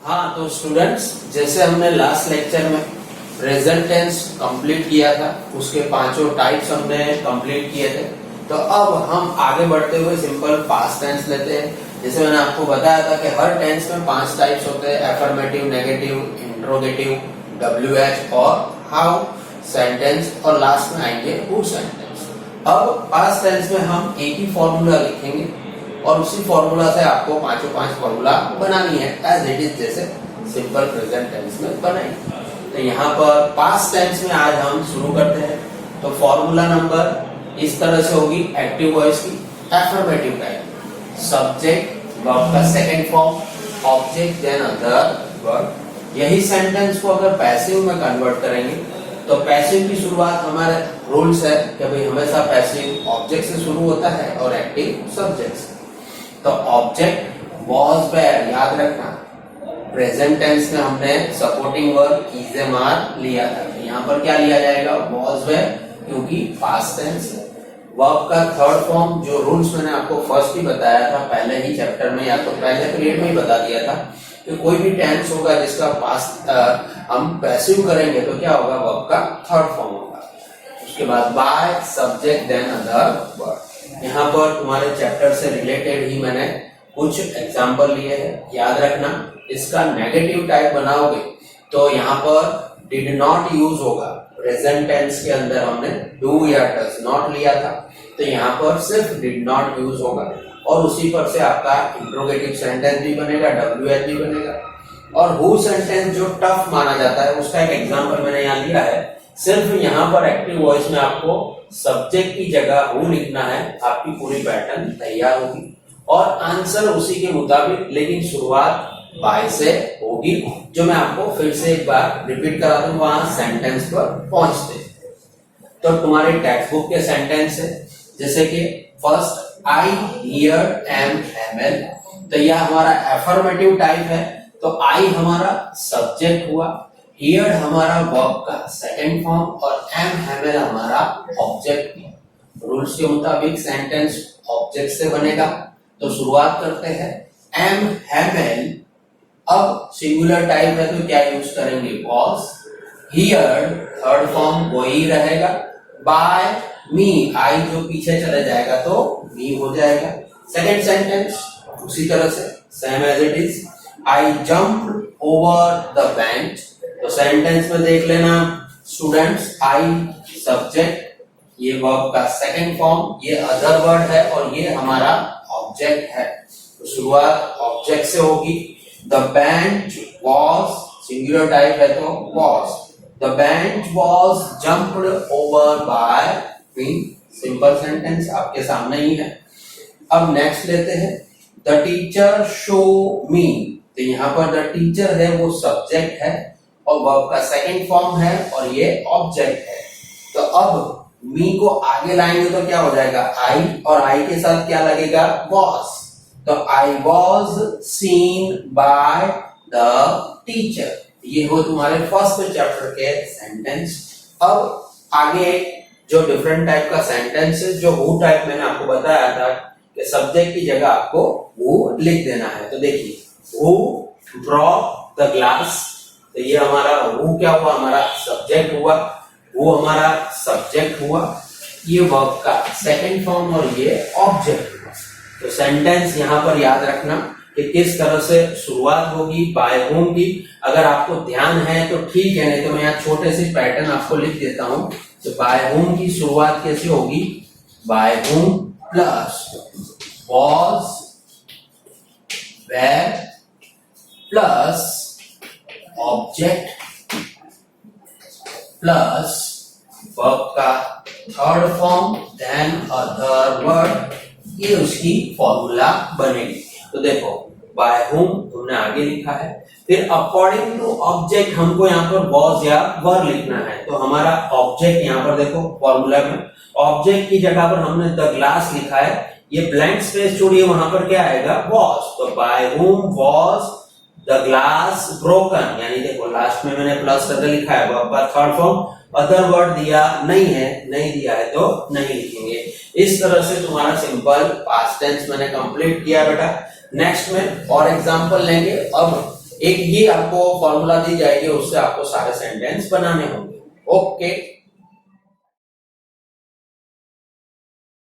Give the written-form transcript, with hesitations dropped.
हाँ, तो स्टूडेंट्स, जैसे हमने लास्ट लेक्चर में प्रेजेंट टेंस कंप्लीट किया था, उसके पांचों टाइप्स हमने कंप्लीट किए थे। तो अब हम आगे बढ़ते हुए सिंपल पास्ट टेंस लेते हैं। जैसे मैंने आपको बताया था कि हर टेंस में 5 टाइप्स होते हैं: एफर्मेटिव, नेगेटिव, इंट्रोगेटिव, WH और हाउ सेंटेंस, और लास्ट में आएंगे हु सेंटेंस। अब पास्ट टेंस में हम एक ही फॉर्मूला लिखेंगे और उसी फॉर्मूला से आपको पांचों पांच फॉर्मूला बनानी है एज इट इज, जैसे सिंपल प्रेजेंट टेंस में बनाएंगे। तो यहाँ पर पास्ट टेंस में आज हम शुरू करते हैं। तो फॉर्मूला नंबर इस तरह से होगी एक्टिव वॉइस की। एफर्मेटिव टाइप, सब्जेक्ट वर्ब का second form, object then other verb. यही सेंटेंस को अगर पैसिव में कन्वर्ट करेंगे तो पैसिव की शुरुआत, हमारे रूल्स है कि भाई हमेशा पैसिव ऑब्जेक्ट से शुरू होता है और एक्टिव सब्जेक्ट से। तो ऑब्जेक्ट वॉज वेयर, याद रखना। प्रेजेंट टेंस में हमने supporting verb is am are लिया था, यहाँ पर क्या लिया जाएगा? वॉज वेयर, क्योंकि पास्ट टेंस है। वर्ब का थर्ड फॉर्म, जो रूल्स मैंने आपको फर्स्ट ही बताया था पहले ही चैप्टर में, या तो पहले पीरियड में ही बता दिया था कि कोई भी टेंस होगा जिसका पास्ट हम पैसिव करेंगे तो क्या होगा? वर्ब का थर्ड फॉर्म होगा। उसके बाद by, subject then other verb. यहाँ पर तुम्हारे चैप्टर से रिलेटेड ही मैंने कुछ एग्जाम्पल लिए हैं, याद रखना। इसका नेगेटिव टाइप बनाओगे तो यहाँ पर डिड नॉट यूज होगा। प्रेजेंट टेंस के अंदर हमने डू या डज नॉट लिया था, तो यहाँ पर सिर्फ डिड नॉट यूज होगा और उसी पर से आपका इंट्रोगेटिव सेंटेंस भी बनेगा, WH भी बनेगा। और हु सेंटेंस जो टफ माना जाता है, उसका एक एग्जाम्पल मैंने यहाँ लिया है। सिर्फ यहाँ पर एक्टिव वॉइस में आपको सब्जेक्ट की जगह हु लिखना है, आपकी पूरी पैटर्न तैयार होगी और आंसर उसी के मुताबिक, लेकिन शुरुआत बाय से होगी, जो मैं आपको फिर से एक बार रिपीट करा दूं वहां सेंटेंस पर पहुंचते। तो तुम्हारे टेक्स्ट बुक के सेंटेंस है, जैसे कि first, I here am ML. तो यह हमारा एफर्मेटिव टाइप है, तो आई हमारा सब्जेक्ट हुआ, हियर हमारा वर्ब का सेकंड फॉर्म और एम एमएल हमारा ऑब्जेक्ट। रूल्स के मुताबिक सेंटेंस ऑब्जेक्ट से बनेगा। तो शुरुआत करते हैं एम एमएल। अब सिंगुलर टाइप है तो क्या यूज करेंगे? वॉज। हियर थर्ड फॉर्म वही रहेगा। बाय मी, आई जो पीछे चले जाएगा तो मी हो जाएगा। सेकंड सेंटेंस उसी तरह से same as it is, I jump over the bench. तो सेंटेंस में देख लेना स्टूडेंट्स, आई सब्जेक्ट, ये वर्ब का सेकंड फॉर्म, ये अदर वर्ड है और ये हमारा ऑब्जेक्ट है। तो शुरुआत ऑब्जेक्ट से होगी। The bench was, singular type है तो was. The bench was jumped over by me. Simple sentence आपके सामने ही है। अब नेक्स्ट लेते हैं द टीचर शो मी। तो यहाँ पर द टीचर है वो सब्जेक्ट है और वर्ब का सेकंड फॉर्म है और ये ऑब्जेक्ट है। तो अब मी को आगे लाएंगे तो क्या हो जाएगा? आई, और आई के साथ क्या लगेगा? वॉज। तो I was seen by the teacher. ये हो तुम्हारे फर्स्ट चैप्टर के सेंटेंस। अब आगे जो डिफरेंट टाइप का सेंटेंस है, जो हु टाइप मैंने आपको बताया था कि सब्जेक्ट की जगह आपको हु लिख देना है। तो देखिए, हु ड्रॉप द ग्लास। तो ये हमारा हु क्या हुआ? हमारा सब्जेक्ट हुआ। वो हमारा सब्जेक्ट हुआ, ये वर्ब का सेकंड फॉर्म और ये ऑब्जेक्ट हुआ। तो सेंटेंस यहाँ पर याद रखना कि किस तरह से शुरुआत होगी बाय होम की। अगर आपको ध्यान है तो ठीक है, नहीं तो मैं यहाँ छोटे से पैटर्न आपको लिख देता हूँ। तो बाय होम की शुरुआत कैसे होगी? By whom plus was were plus object plus verb का third form then other word, ये उसकी फॉर्मूला बनेगी। तो देखो, बाय होम तुमने आगे लिखा है, फिर अकॉर्डिंग टू ऑब्जेक्ट हमको यहाँ पर वॉज या वर लिखना है। तो हमारा ऑब्जेक्ट यहाँ पर देखो फॉर्मूला में ऑब्जेक्ट की जगह पर हमने द ग्लास लिखा है, ये ब्लैंक स्पेस छोड़िए, वहां पर क्या आएगा? वॉज। तो by home was the glass broken, यानी देखो लास्ट में मैंने प्लस लिखा है, वर्ब का थर्ड फॉर्म। अदर वर्ड दिया नहीं है, नहीं दिया है तो नहीं लिखेंगे। इस तरह से तुम्हारा सिंपल पास्ट टेंस मैंने कंप्लीट किया बेटा। नेक्स्ट में और एग्जांपल लेंगे। अब एक ही आपको फॉर्मूला दी जाएगी, उससे आपको सारे सेंटेंस बनाने होंगे। ओके।